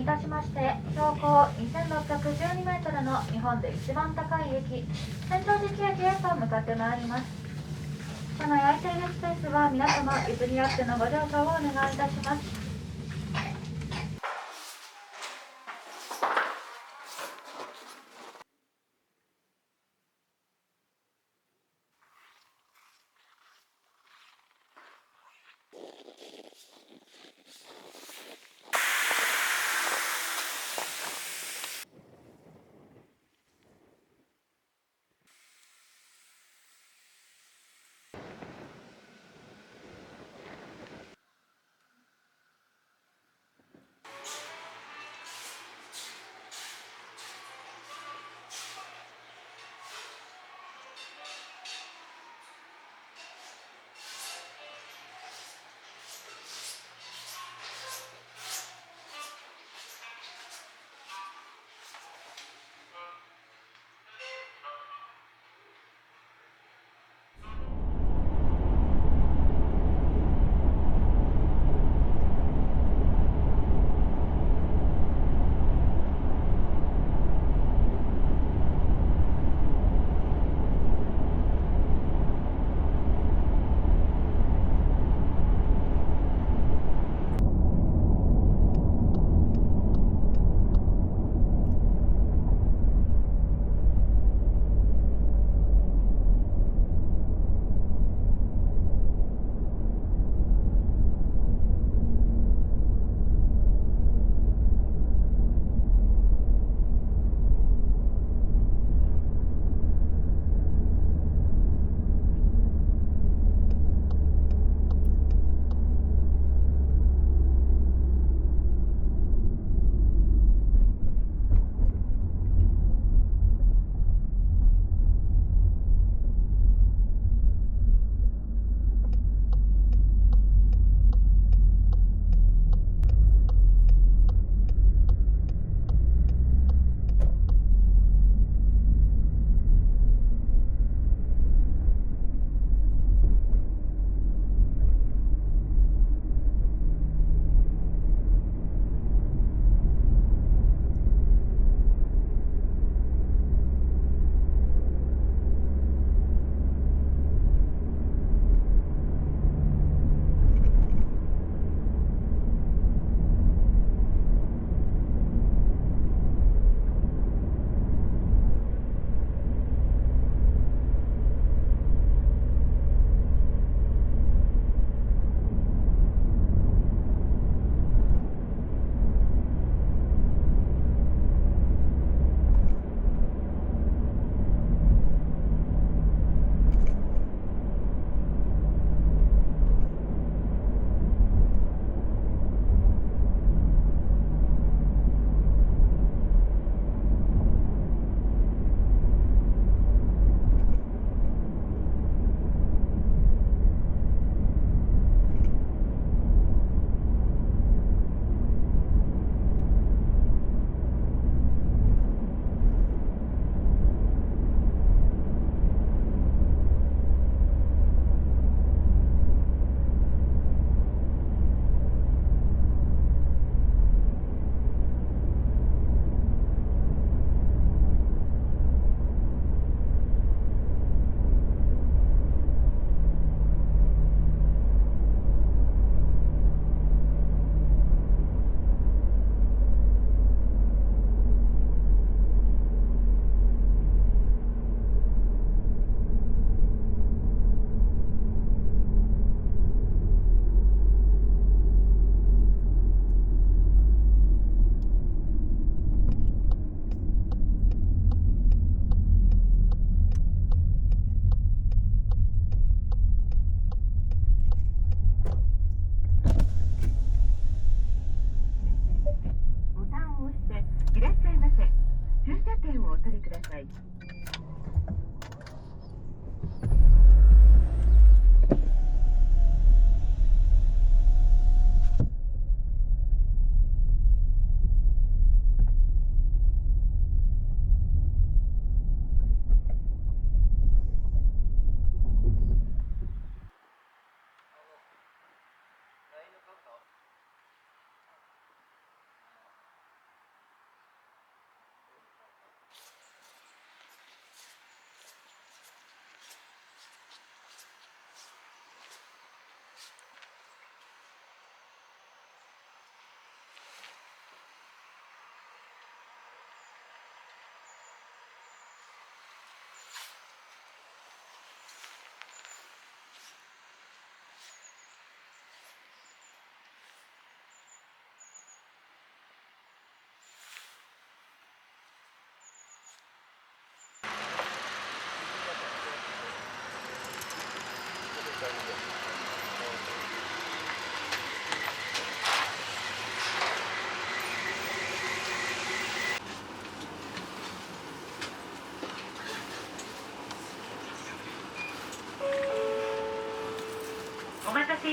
いたしまして、標高2612メートルの日本で一番高い駅、千畳敷駅へと向かってまいります。車内空いているスペースは皆様譲り合ってのご乗車をお願いいたします。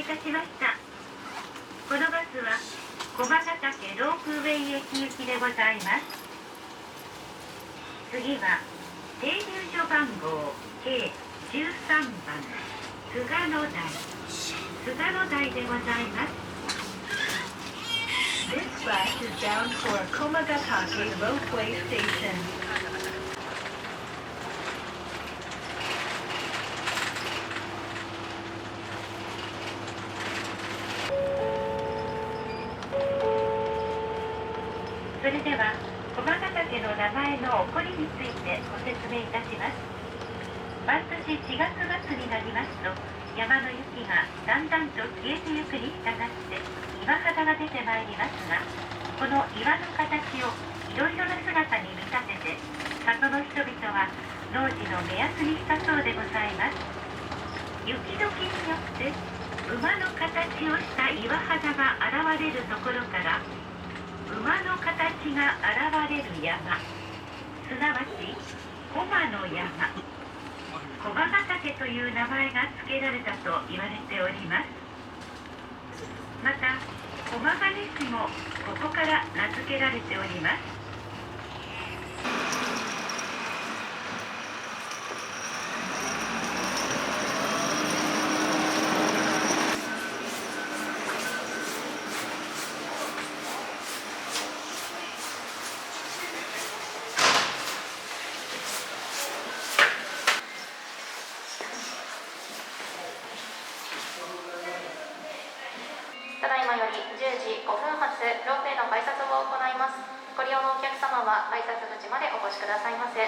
たしました。このバスは駒ヶ岳ロープウェイ駅行きでございます。次は停留所番号 K13 番菅野台でございます。This bus is bound for Komagatake Ropeway Station. それでは駒ヶ岳の名前の起こりについてご説明いたします。毎年4月末になりますと、山の雪がだんだんと消えてゆくに従って岩肌が出てまいりますが、この岩の形をいろいろな姿に見立てて、里の人々は農事の目安にしたそうでございます。雪解けによって馬の形をした岩肌が現れるところから、馬の形が現れる山、すなわち駒の山、駒ヶ岳という名前が付けられたと言われております。また駒ヶ根市もここから名付けられております。ただいまより10時5分発ロープウェイの改札を行います。ご利用のお客様は改札口までお越しくださいませ。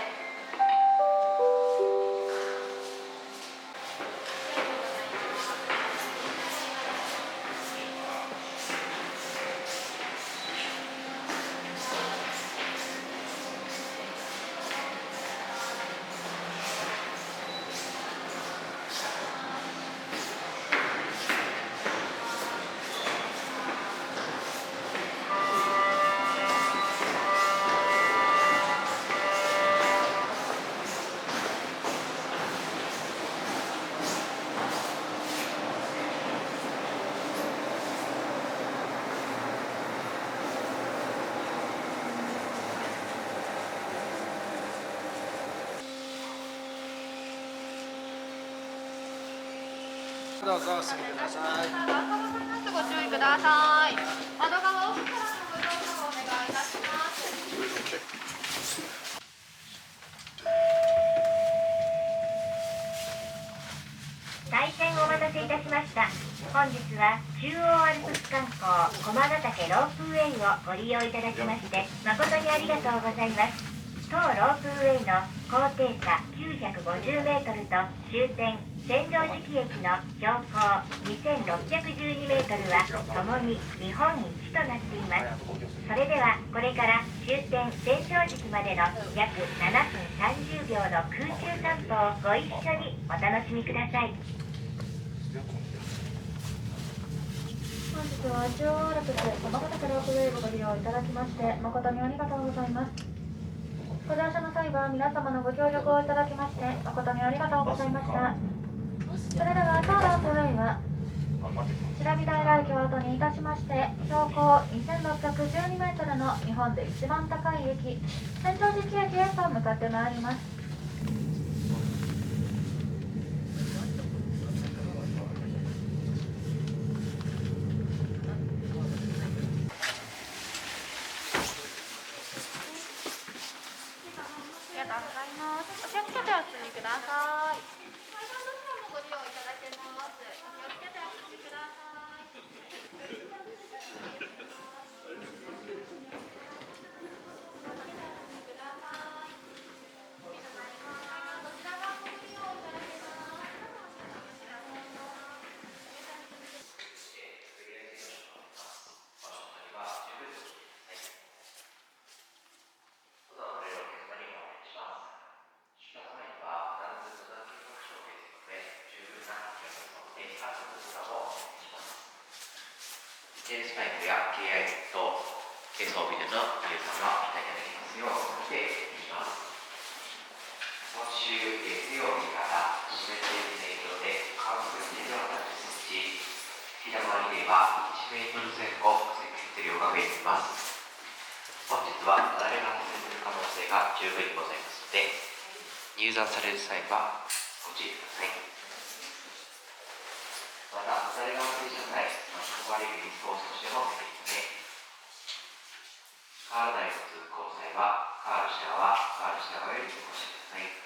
どうぞお進みください。ご注意ください。窓側奥からのご乗車をお願いいたします。大変お待たせいたしました。本日は中央アルプス観光駒ヶ岳ロープウェイをご利用いただきまして誠にありがとうございます。当ロープウェイの高低差950メートルと終点千畳敷駅の標高2612メートルはともに日本一となっています。それではこれから終点千畳敷までの約7分30秒の空中散歩をご一緒にお楽しみください。本日は中央アルプス駒ヶ岳ロープウェイをご利用いただきまして誠にありがとうございます。ご乗車の際は皆様のご協力をいただきまして誠にありがとうございました。それでは当ロープウェイは白木平駅を後にいたしまして標高2612メートルの日本で一番高い駅千畳敷駅へと向かってまいります。ありがとうございます。お気をつけてお進みください。階段の方もご利用いただけます。お気をつけてお進みください。スパイクや敬愛と装備での皆様いただきますようお願いします。今週月曜日から締め切りの影響で観測しているような設置左回りでは1メートル前後積雪量が増えています。本日は雪崩が発生する可能性が十分にございますので、入山される際はご注意ください。また、雪崩が発生した際、巻き込まれるリスクを少しでも減るため、カール内を通行際は、カール下側より通行してください。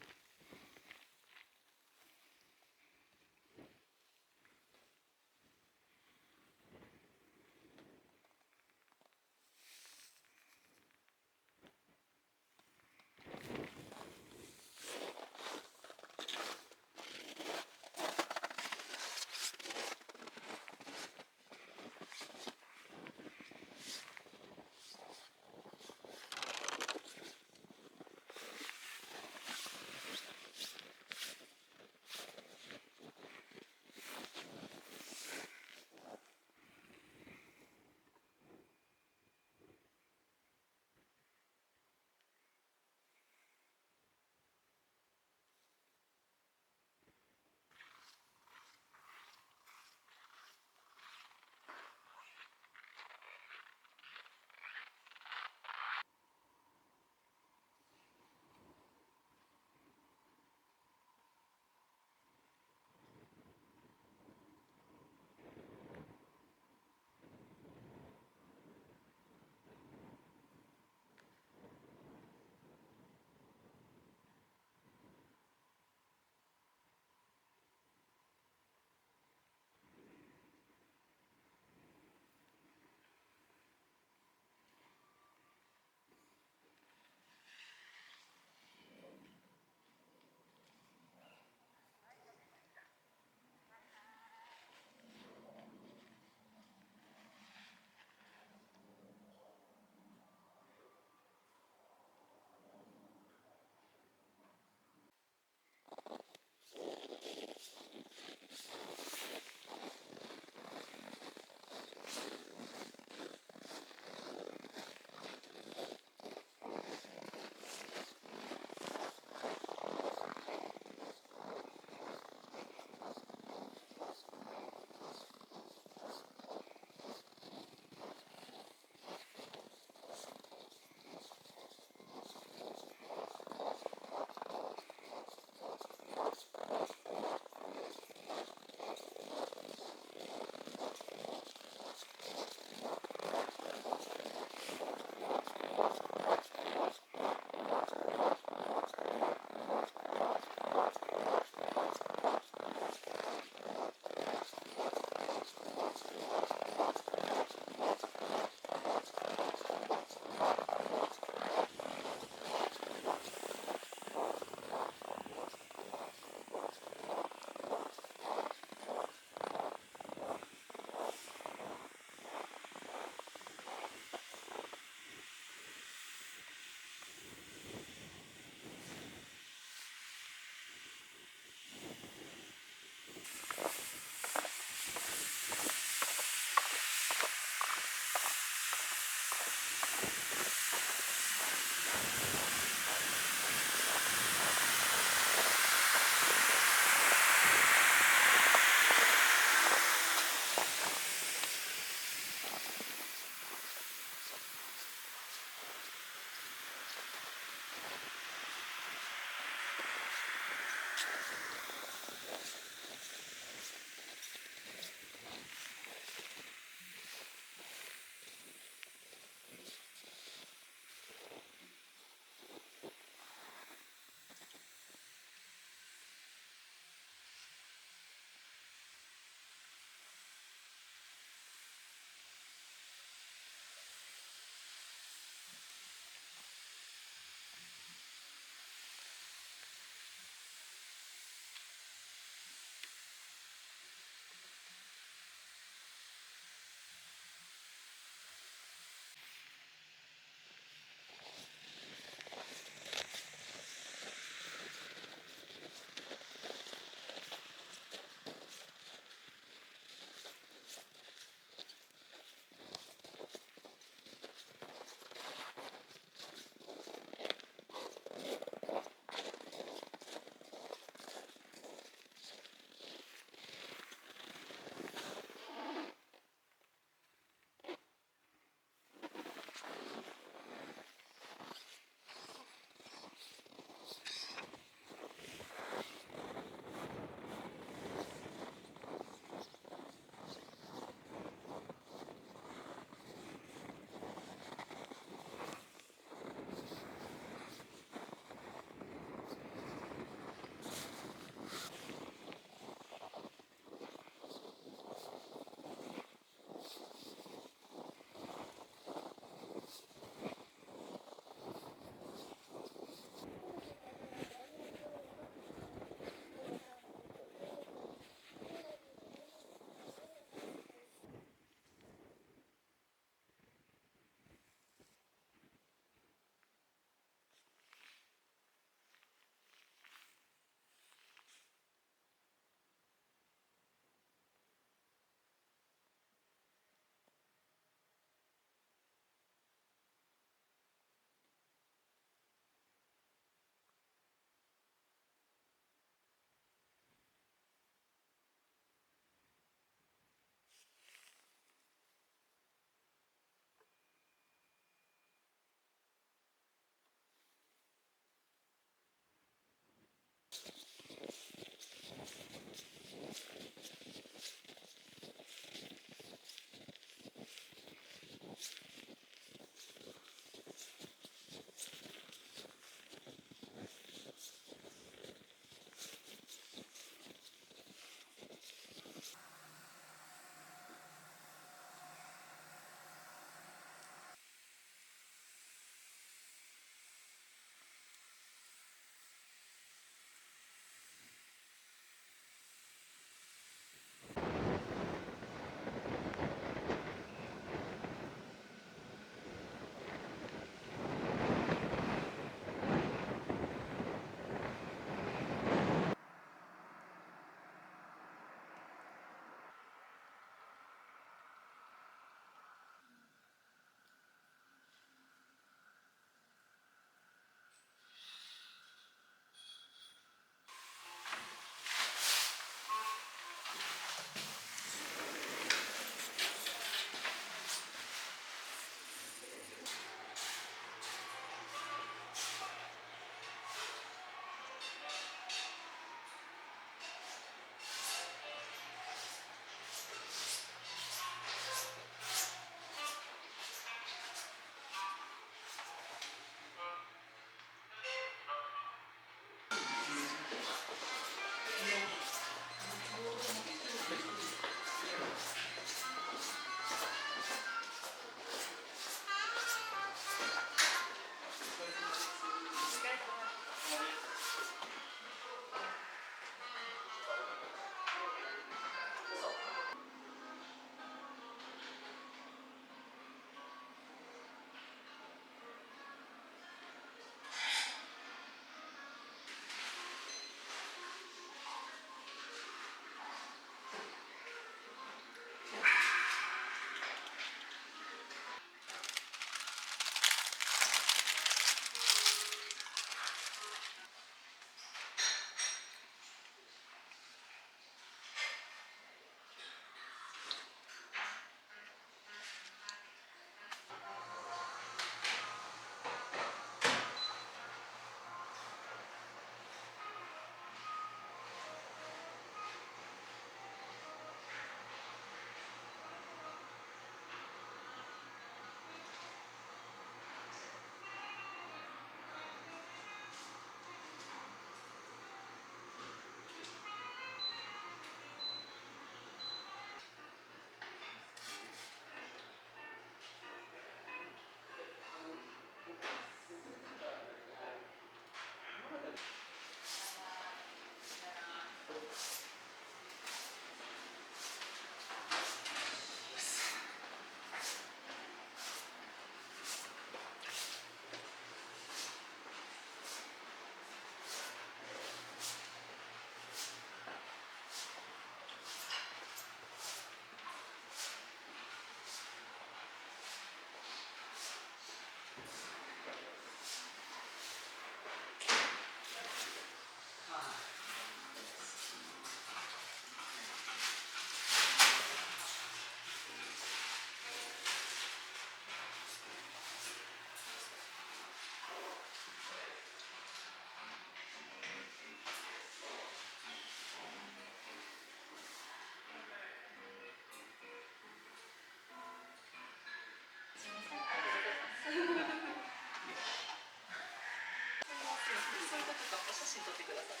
お写真撮ってください。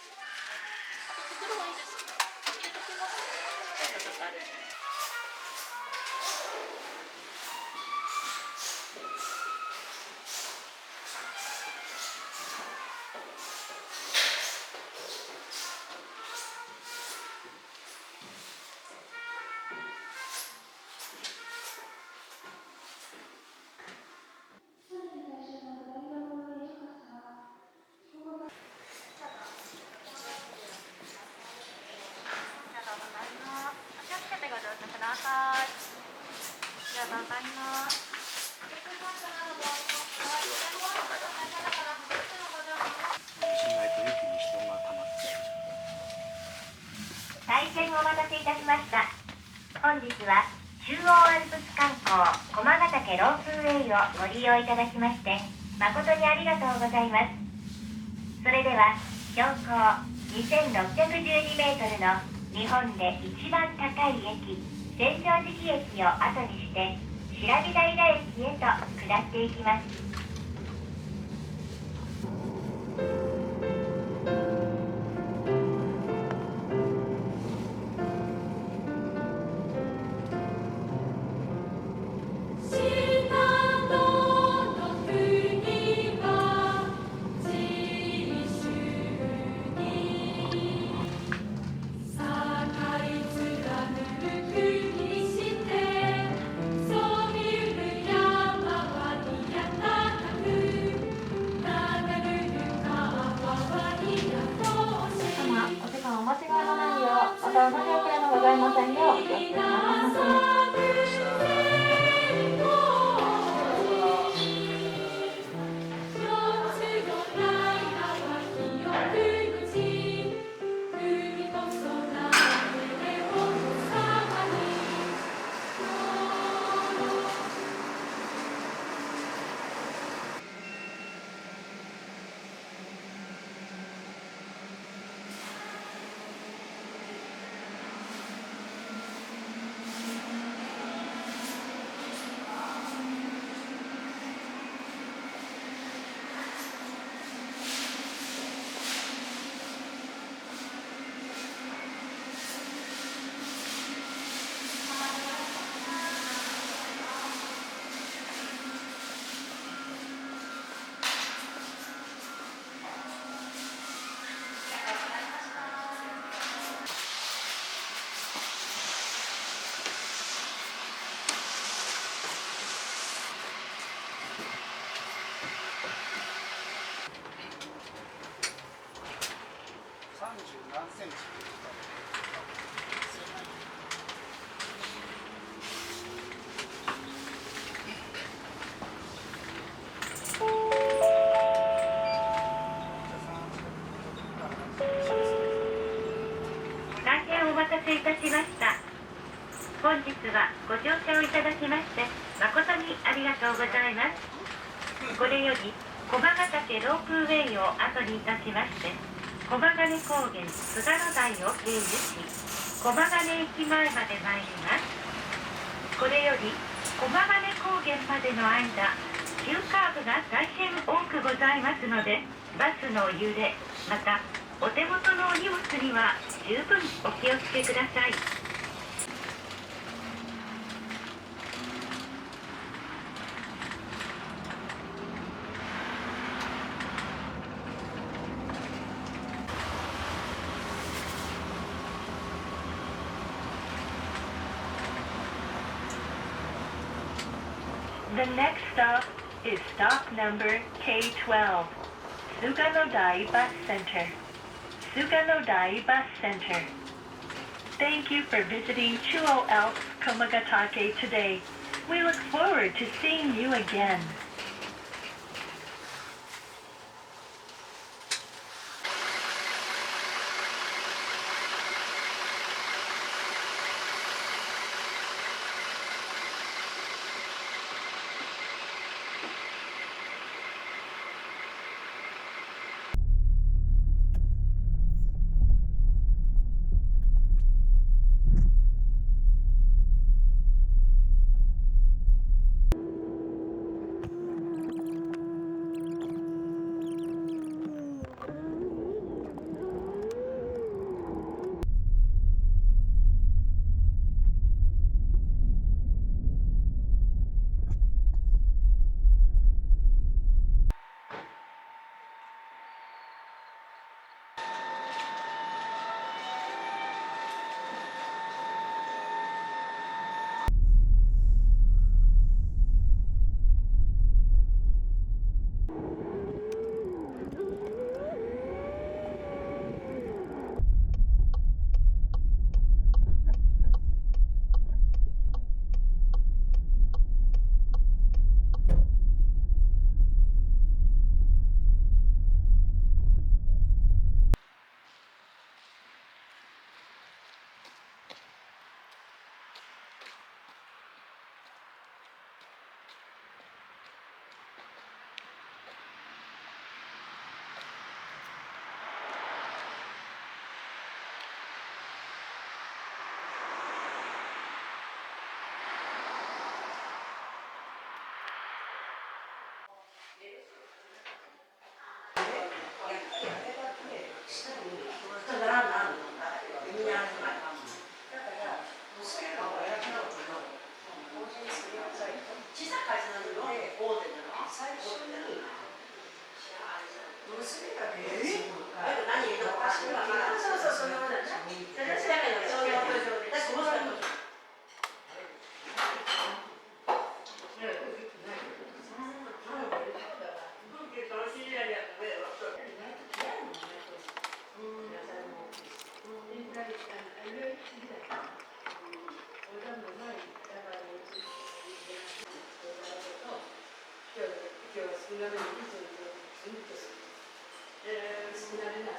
袋はいいです。入れときます。ちょっとある。大変お待たせいたしました。本日は中央アルプス観光駒ヶ岳ロープウェイをご利用いただきまして誠にありがとうございます。それでは標高2612メートルの日本で一番高い駅千畳敷駅を後にして白木平駅へと下っていきます。何センチ大変お待たせいたしました。本日はご乗車をいただきまして誠にありがとうございます。これより駒ヶ岳ロープウェイを後にいたしまして駒ヶ根高原津軽台を経由し駒ヶ根駅前まで参ります。これより駒ヶ根高原までの間急カーブが大変多くございますのでバスの揺れまたお手元のお荷物には十分お気をつけください。The next stop is stop number K12, Suganodai Bus Center. Suganodai Bus Center. Thank you for visiting Chuo Alps Komagatake today. We look forward to seeing you again. 少なめに以上にずっとする。少なめな